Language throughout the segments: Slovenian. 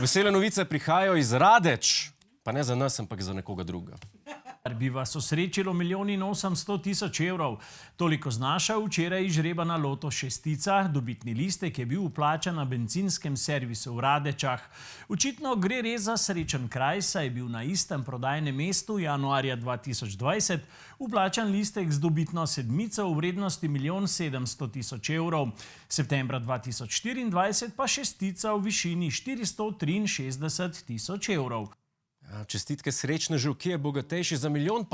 Vesele novice prihajajo iz Radeč, pa ne za nas, ampak za nekoga drugega. Bi vas osrečilo 1.800.000 evrov. Toliko znaša včeraj izžrebana loto šestica. Dobitni listek je bil vplačan na bencinskem servisu v Radečah. Očitno gre res za srečen kraj, saj je bil na istem prodajnem mestu januarja 2020 vplačan listek z dobitno sedmico v vrednosti 1.700.000 evrov. Septembra 2024 pa šestica v višini 463.000 evrov. Čestitke srečnežu, ki je bogatejši za 1,5 milijona.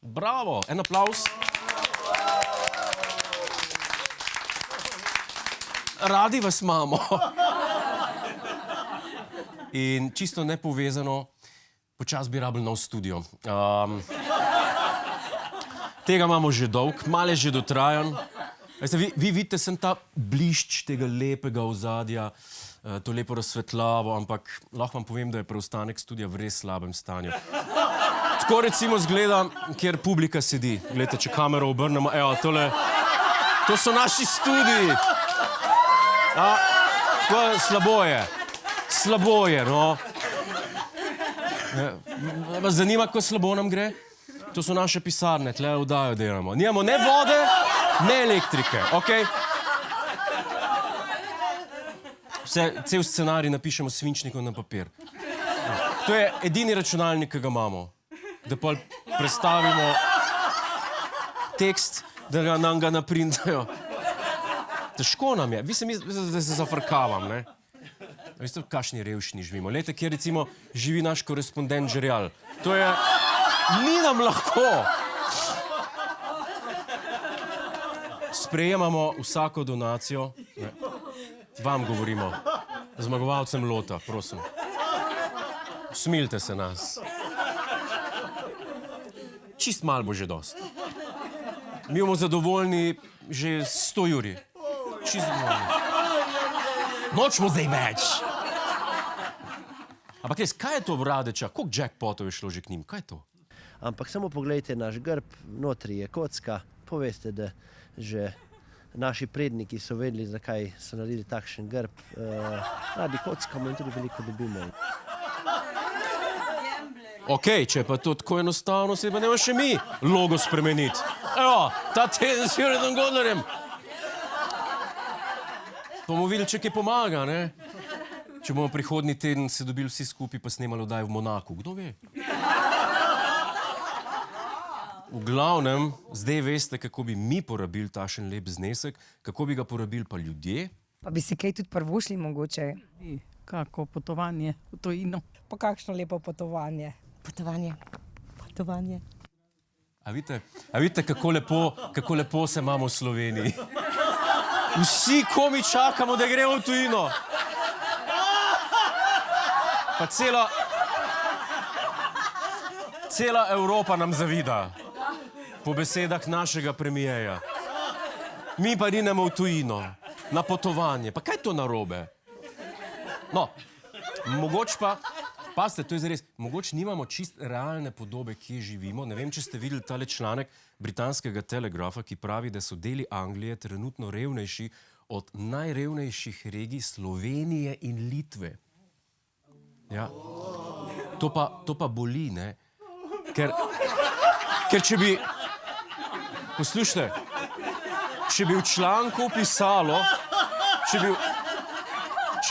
Bravo! En aplavz. Radi vas imamo. In čisto nepovezano, počas bi rabili nov studio. Tega imamo že dolg, malo je že dotrajan. Vi vidite sem ta blišč tega lepega ozadja, to lepo razsvetljavo, ampak lahko vam povem, da je preostanek studia v res slabem stanju. Tako recimo zgleda, kjer publika sedi. Glejte, če kamero obrnemo, evo, tole, to so naši studiji. Slabo je, no. Vas zanima, kako slabo nam gre? To so naše pisarne, tle vdajo delamo. Nijamo ne vode, ne elektrike, okej? Cel scenarij napišemo s svinčnikom na papir. To je edini računalnik, ki ga imamo. Da pa prestavimo tekst, da nam ga naprintajo. Težko nam je. Vi se mislite, da se zafrkavam, ne? Veste, v kakšni revščini živimo. Lejte, kjer recimo živi naš korespondent Žerjal. To je... Ni nam lahko. Sprejemamo vsako donacijo. Vam govorimo. Zmagovalcem lota, prosim. Smilite se nas. Čist malo bo že dost. Mi bomo zadovoljni že 100 juri. Čist zadovoljni. Nočemo zdaj več. Ampak res, kaj je to v Radeča? Koliko jackpotov je šlo že k njim? Kaj je to? Ampak samo pogledajte naš grb, notri je kocka. Poveste, da že naši predniki so vedeli, zakaj so naredili takšen grb. Radi kockamo in tudi veliko dobimo. Okej, če je pa to tako enostavno, se pa ne še mi logo spremeniti. Evo, ta teden s Juretom Godlerjem. Bomo videli, če kaj pomaga, ne? Če bomo prihodnji teden se dobili vsi skupaj pa snemali oddaj v Monaku. Kdo ve? V glavnem, zdaj veste, kako bi mi porabili tašen lep znesek, kako bi ga porabili pa ljudje. Pa bi si kaj tudi privoščili mogoče. Kako potovanje v tujino. Pa kakšno lepo potovanje. Potovanje. A vidite, kako lepo se imamo v Sloveniji. Vsi komi čakamo, da gremo v tujino. Pa cela Evropa nam zavida. Po besedah našega premijeja. Mi pa rinemo v tujino, na potovanje. Pa kaj je to narobe? No, mogoče pa, pazite, to je zares, mogoče nimamo čist realne podobe, kje živimo. Ne vem, če ste videli tale članek britanskega Telegrafa, ki pravi, da so deli Anglije trenutno revnejši od najrevnejših regij Slovenije in Litve. Ja. To pa boli, ne? Ker če bi... Poslušajte, če bi v članku pisalo, če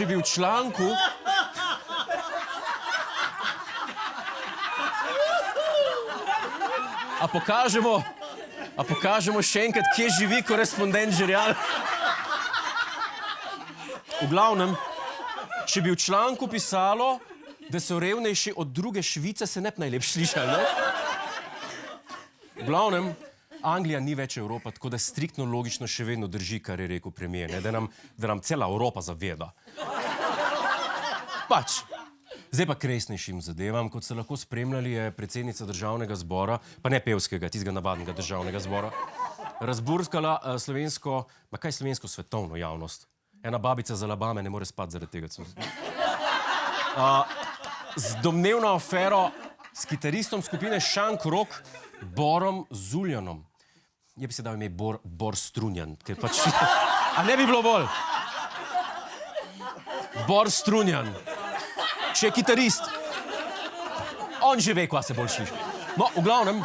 bi v članku... A pokažemo še enkrat, kje živi korespondent Žerjal? V glavnem, če bi v članku pisalo, da so revnejši od druge Švice, se ne bi najlepše slišali, ne? V glavnem, Anglija ni več Evropa, tako da striktno logično še vedno drži, kar je rekel premijer, ne? Da nam cela Evropa zaveda. Pač. Zdaj pa k resnejšim zadevam. Kot ste lahko spremljali, je predsednica državnega zbora, pa ne pevskega, tistega navadnega državnega zbora, razburskala slovensko, ma kaj slovensko, svetovno javnost. Ena babica z Alabame ne more spati zaradi tega. Z domnevno afero s kitaristom skupine Šank Rock, Borom Zuljanom. Je bi se dal ime Bor Strunjan, ker pač... A ne bi bilo bolj? Bor Strunjan. še je kitarist. On že ve, kva se bolj sliši. No, v glavnem,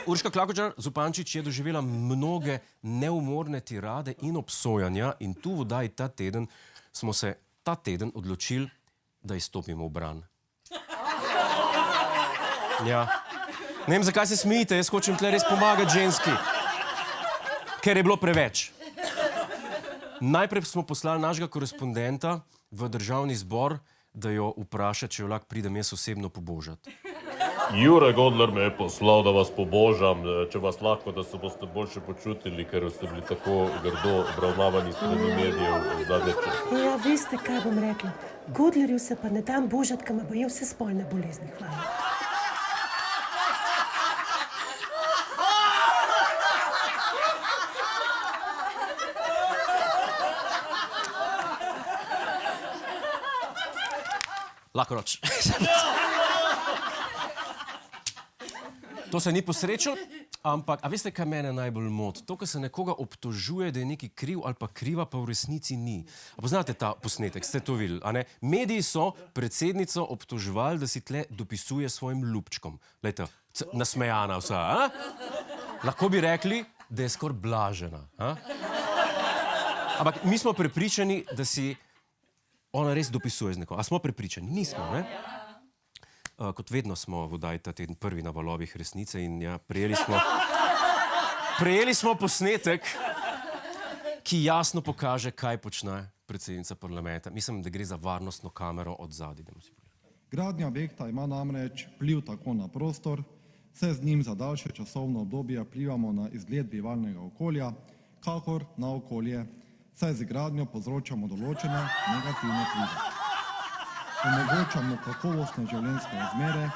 Urška Klakočar Zupančič je doživela mnoge neumorne tirade in obsojanja in tu v oddaji Ta teden smo se ta teden odločili, da izstopimo v bran. Ja. Ne vem, zakaj se smijite, jaz hočem tle res pomagati ženski. Ker je bilo preveč. Najprej smo poslali našega korespondenta v državni zbor, da jo vpraša, če jo lahko pridem jaz osebno pobožati. Jure Godler me je poslal, da vas pobožam, če vas lahko, da se boste boljše počutili, ker ste bili tako grdo obravnavani strani medijev zadnje čase. Ja, veste, kaj bom rekla. Godlerju se pa ne dam božati, ker me boje vse spolne bolezni. Hvala. Lahko roč. To se ni posrečilo, ampak, a veste, kaj mene najbolj moti? To, ko se nekoga obtožuje, da je neki kriv ali pa kriva, pa v resnici ni. A poznate ta posnetek, ste to videli, a ne? Mediji so predsednico obtoževali, da si tle dopisuje svojim ljubčkom. Glejte, nasmejana vsa, a? Lahko bi rekli, da je skoraj blažena, a? Ampak mi smo prepričani, da si ona res dopisuje z nekom. A smo prepričani? Nismo, ne? Kot vedno smo v oddaji Ta teden prvi na valovih resnice in ja, prejeli smo posnetek, ki jasno pokaže, kaj počne predsednica parlamenta. Mislim, da gre za varnostno kamero od zadaj. Gradnja objekta ima namreč vpliv tako na prostor, saj z njim za daljše časovno obdobje vplivamo na izgled bivalnega okolja, kakor na okolje, saj z gradnjo povzročamo določene negativne vplive. Omogočamo kakovostne življenjske razmere.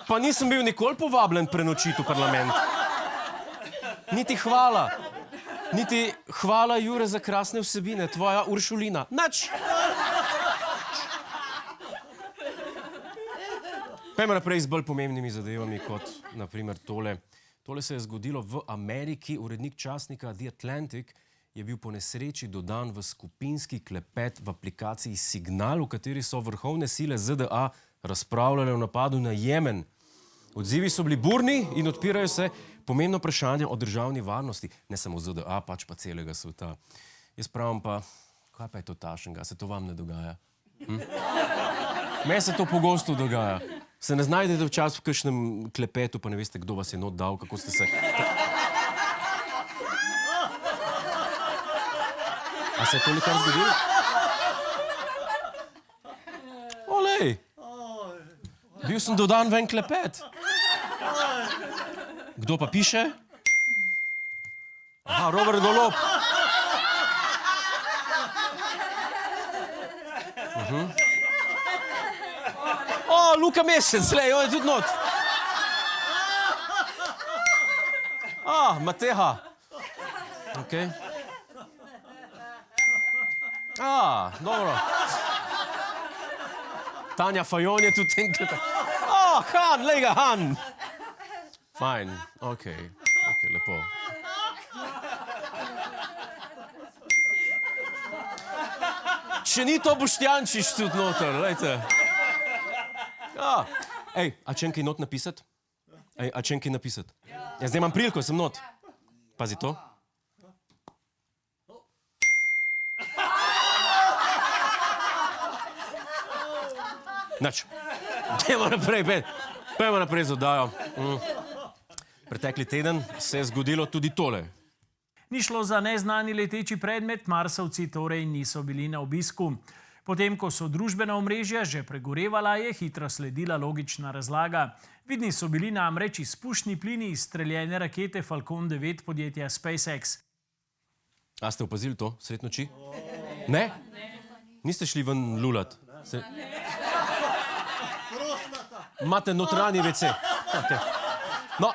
Pa nisem bil nikoli povabljen prenočiti v parlament. Niti hvala. Niti hvala, Jure, za krasne vsebine. Tvoja Uršulina. Nič. Pojmo naprej z bolj pomembnimi zadevami, kot naprimer tole. Tole se je zgodilo v Ameriki. Urednik časnika The Atlantic je bil po nesreči dodan v skupinski klepet v aplikaciji Signal, v kateri so vrhovne sile ZDA razpravljale o napadu na Jemen. Odzivi so bili burni in odpirajo se pomembno vprašanje o državni varnosti. Ne samo ZDA, pač pa celega sveta. Jaz pravim pa, kaj pa je to tašnega? Se to vam ne dogaja? Meni se to pogosto dogaja. Se ne znajdete včasih v kakšnem klepetu, pa ne veste, kdo vas je not dal, kako ste se... A se je to nekaj zgodilo? Olej! Bil sem dodan v en klepet. Kdo pa piše? Aha, Robert Golob. O, Luka Mesec, lej, on je tudi not. Mateja. Okej. Dobro. Tanja Fajon je tudi enkrat. Han, lej ga, Han. Fajn, okej, lepo. Če ni to Boštjančič tudi noter, lejte. Ej, a če enkaj not napisati? Ej, a če enkaj napisati? Ja, zdaj imam priliko, sem not. Pazi to. Nač, pojmo naprej z oddajo. Pretekli teden se je zgodilo tudi tole. Ni šlo za neznani leteči predmet, Marsovci torej niso bili na obisku. Potem, ko so družbena omrežja že pregorevala, je hitro sledila logična razlaga. Vidni so bili namreč izpušni plini iz streljene rakete Falcon 9 podjetja SpaceX. A ste opazili to sred noči? Ne? Niste šli ven lulat? Imate notranji WC. No,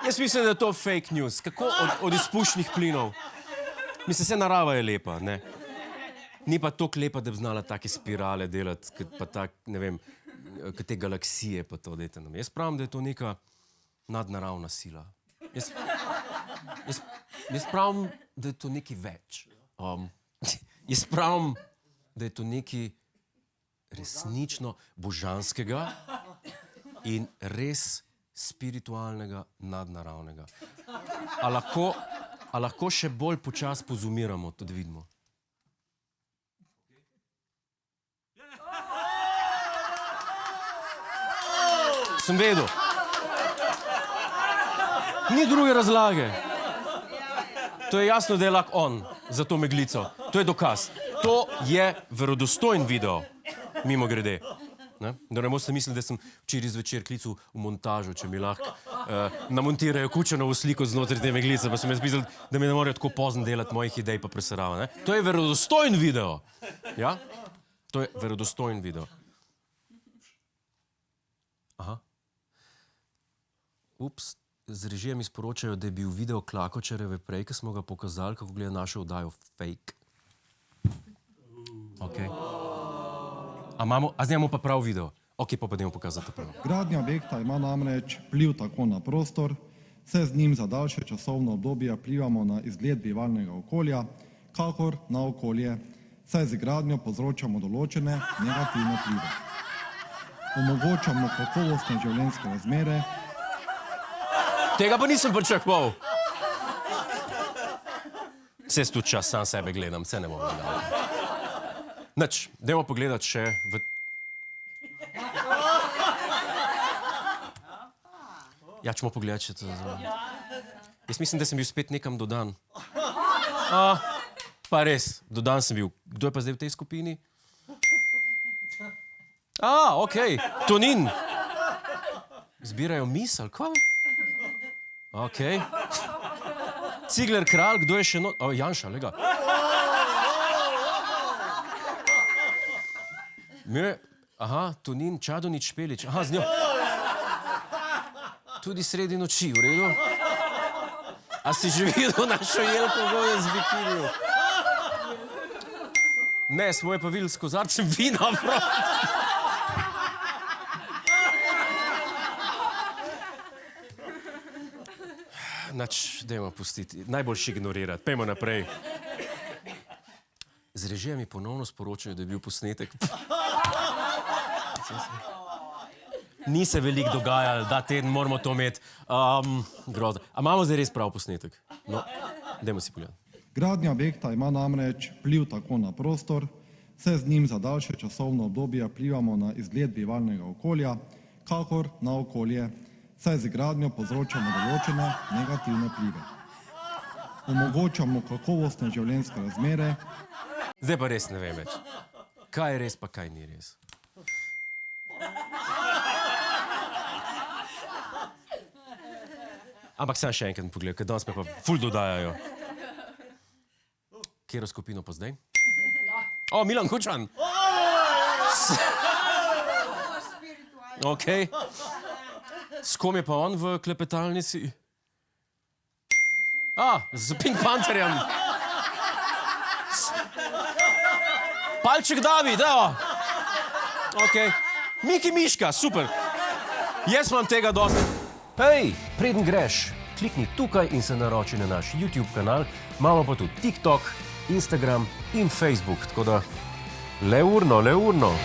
jaz mislim, da je to fake news. Kako od izpušnih plinov? Mislim, se narava je lepa, ne? Ni pa toliko lepa, da bi znala take spirale delati, pa tak, ne vem, te galaksije pa to, dajte nam. Jaz pravim, da je to neka nadnaravna sila. Jaz pravim, da je to nekaj več. Jaz pravim, da je to nekaj resnično božanskega in res spiritualnega, nadnaravnega. A lahko še bolj počasi pozumiramo, to da vidimo? Sem vedel. Ni druge razlage. To je jasno, da je lak on za to meglico. To je dokaz. To je verodostojen video, mimo grede. Ne? Da ne boste mislili, da sem včeraj zvečer klical v montažo, če mi lahko namontirajo Kučanovo sliko znotraj te meglice, pa sem jaz mislil, da mi ne morejo tako pozno delati mojih idej pa presarava. To je verodostojen video. Ja? To je verodostojen video. Aha. Ups, z režije mi sporočajo, da je bil video Klakočarjeve prej, ko smo ga pokazali, kako gleda našo oddajo Fake. Ok. A zdaj imamo pa prav video. Ok, pa dajmo pokazati prav. Gradnja objekta ima namreč vpliv tako na prostor, saj z njim za daljše časovno obdobje vplivamo na izgled bivalnega okolja, kakor na okolje, saj z gradnjo povzročamo določene negativne vplive. Omogočamo kakovostne življenjske razmere. Tega pa nisem pričakoval. Saj jaz tudi čas sam sebe gledam, se ne bom gledal. Nič, dajmo pogledati še v... Ja, čemo pogledati še to. Jaz mislim, da sem bil spet nekam dodan. Pa res, dodan sem bil. Kdo je pa zdaj v tej skupini? Okej, Tonin. Zbirajo misel, kaj? Okej. Cigler Kralj, kdo je še not... Janša, lega. Tonin, Čadonič, Špelič. Z njo. Tudi sredi noči, v redu? A si že videl našo Jelko Gojo z bikinijo? Ne, svoje pa videl s kozarcem vina, prav. Nač, dajmo pustiti. Najboljši ignorirati. Pejmo naprej. Z režije mi ponovno sporočajo, da je bil posnetek. Ni se veliko dogajalo, da teden moramo to imeti. Grozno. A imamo zdaj res prav posnetek? No, dajmo si pogledati. Gradnja objekta ima namreč vpliv tako na prostor, saj z njim za daljše časovno obdobje vplivamo na izgled bivalnega okolja, kakor na okolje, saj z gradnjo povzročamo določene negativne vplive. Omogočamo kakovostne življenjske razmere. Zdaj pa res ne vem več. Kaj je res, pa kaj ni res. Ampak sam še enkrat pogledaj, ker danes me pa ful dodajajo. Kjero skupino pa zdaj? Milan Kučan! Ok. S kom je pa on v klepetalnici? Z Pink Pantherjem. Palček David, evo. Ok. Miki Miška, super. Jaz imam tega dosti. Hej, preden greš, klikni tukaj in se naroči na naš YouTube kanal. Imamo pa tudi TikTok, Instagram in Facebook, tako da le urno.